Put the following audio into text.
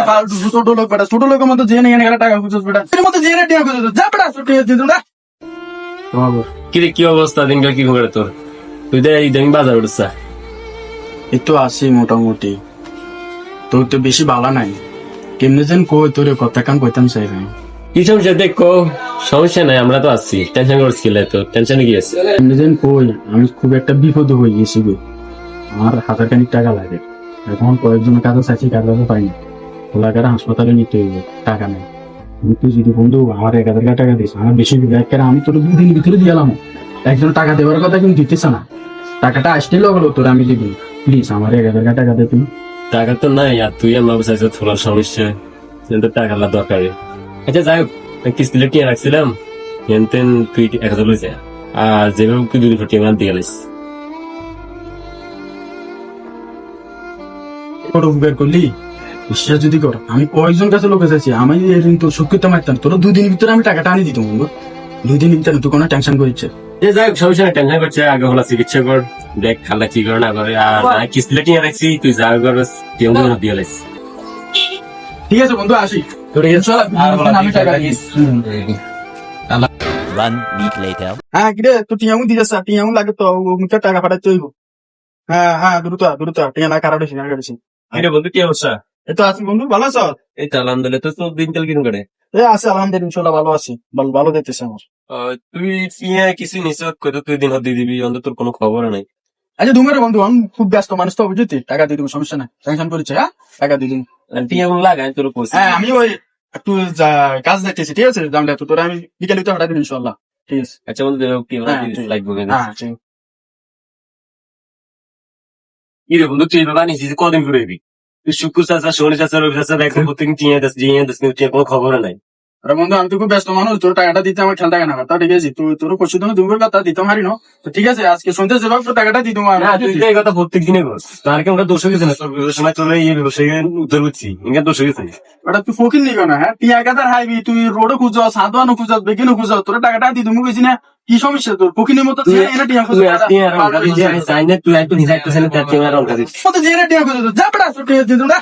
ফালতু ছোট লোক বেটা, ছোট লোকের মতো যে এনে গেলে টাকা খুঁজছ বেটা, এর মতো যে এনে টাকা খুঁজছ, যা বেটা ছোট দিন না। কিরে কি অবস্থা দিনকাল কি করে তোর? তুই তো এই দিন বাজার উঠছা। এই তো আছি মোটামুটি, তোর তো বেশি বালা নাই, কেমনে যেন কই তোর কথা কাম কইতাম চাই ভাই। কি সমস্যা দেখো? সমস্যা নাই, আমরা তো আছি, টেনশন করছি তো টেনশনে গিয়েছে। কেমনে যেন কই, আমি খুব একটা বিপদ হয়ে গেছি গো, আমার 1000 টাকা লাগে, এখন কয়েকজনের কাছে চাইছি, কাজে পাইনি, খোলাঘাটা হাসপাতালে নিতে হইব, টাকা নেই। তুই যদি বন্ধু আমার 1000 টাকা দিস, আমার বেশি আমি তোর 2 দিনের ভিতরে দিলাম, একজন টাকা দেওয়ার কথা কিন্তু দিতেছে না, টাকাটা আসতে লাগলো তোর, আমি দিবি, প্লিজ আমার 1000 টাকা দে তুই। টাকা তো নাই, আর তুই আমার চাইছো তোর সমস্যা, কিন্তু টাকা দরকার। আচ্ছা যাই হোক, কিস্তিটা টিয়া রাখছিলাম, হেনতেন তুই 1000 লই যা, আর যেভাবে তুই 2 টিয়া দিয়ে গেলিস। কত উপকার করলি, বিশ্বাস যদি কর, আমি কয়েকজন কাছে লোক চাইছি, আমি এদিন তোর সুখিতে মারতাম, তোর 2 দিনের ভিতরে আমি টাকাটা আনি দিতাম বন্ধু, 2 দিনের ভিতরে তুই কোনো টেনশন করিচ্ছে। যাই হোক সমস্যা নাই, টেনশন করছে, আগে হলা চিকিৎসা কর, দেখ খালা কি করে না করে, আর কিস্তিটা টিয়া রাখছি, তুই যা করস টিয়া দিয়ে গেলিস। ঠিক আছে বন্ধু, আসি। আমি টাকা দিস। One week later. হ্যাঁ কিরে, তো টিয়ামু দিতেছে, টিয়ামু লাগে তো, মুখে টাকা পাঠাতে হইব। হ্যাঁ হ্যাঁ, দ্রুত দ্রুত, টিয়া না খারাপ হয়েছি, এটা বন্ধু কি অবস্থা? এই তো আছি বন্ধু, ভালো আছো? এই তো আলহামদুলিল্লাহ, তো তোর দিনকাল কিরকম করে? এই আছে আলহামদুলিল্লাহ, ইনশাল্লাহ ভালো আছি, ভালো ভালো দেখতেছে আমার। তুই টিয়া কিছু নিছ, কত তুই দিন দিয়ে দিবি, অন্তত তোর কোনো খবর নাই। আচ্ছা তুমি বন্ধু, আমি খুব ব্যস্ত মানুষ তো, বুঝলি, টাকা দিয়ে দেবো, সমস্যা নাই, টেনশন করিচ্ছে, হ্যাঁ টাকা দিয়ে দিন। টিয়া লাগাই তোর করছি। হ্যাঁ আমি ওই একটু কাজ দেখতেছি, ঠিক আছে, জানলে তো তোরা আমি বিকেলে তো হঠাৎ দিন ইনশাল্লাহ, ঠিক আছে। আচ্ছা বন্ধু কি হ্যাঁ, লাগবে? হ্যাঁ ঠিক। কি রে বন্ধু, তুই বাবা নিছিস কদিন করে দিবি? তুই শুক্র চাষা, শনি চাষা, রবি চাষা, একদম প্রত্যেকদিন টিয়া দাস কিন্তু টিয়া কোনো খবর নাই। আরে বন্ধু, আমি তো খুব ব্যস্ত মানুষ, তোর টাকাটা দিতে আমার খেয়াল থাকে না, তা ঠিক আছে, তুই তোর পরশু দিন তুমি তা দিতে হারি না, তো ঠিক আছে, আজকে সন্ধ্যে যাবা তোর টাকাটা দিতে না তুই তো এই কথা প্রত্যেক দিনে করস, তার কি আমরা দোষ গেছে না? তোর সময় চলে এই ব্যবসায়ী উত্তর বুঝছি, ইনকাম দোষ গেছে। ওটা তুই ফকির নিগো না, হ্যাঁ তুই একাদার হাইবি, তুই রোডে খুঁজছ, সাদওয়ানো খুঁজছ, বেগিনও খুঁজছ, তোর টাকাটা দিতে মুখ গেছি না, কি সমস্যা তোর? ফকিনের মতো তুই এনে টিয়া খুঁজছ, তুই একটু নিজে একটা ছেলে তার টিয়া রং কাজিস। যা বেটা টিয়া খুঁজছ, যা।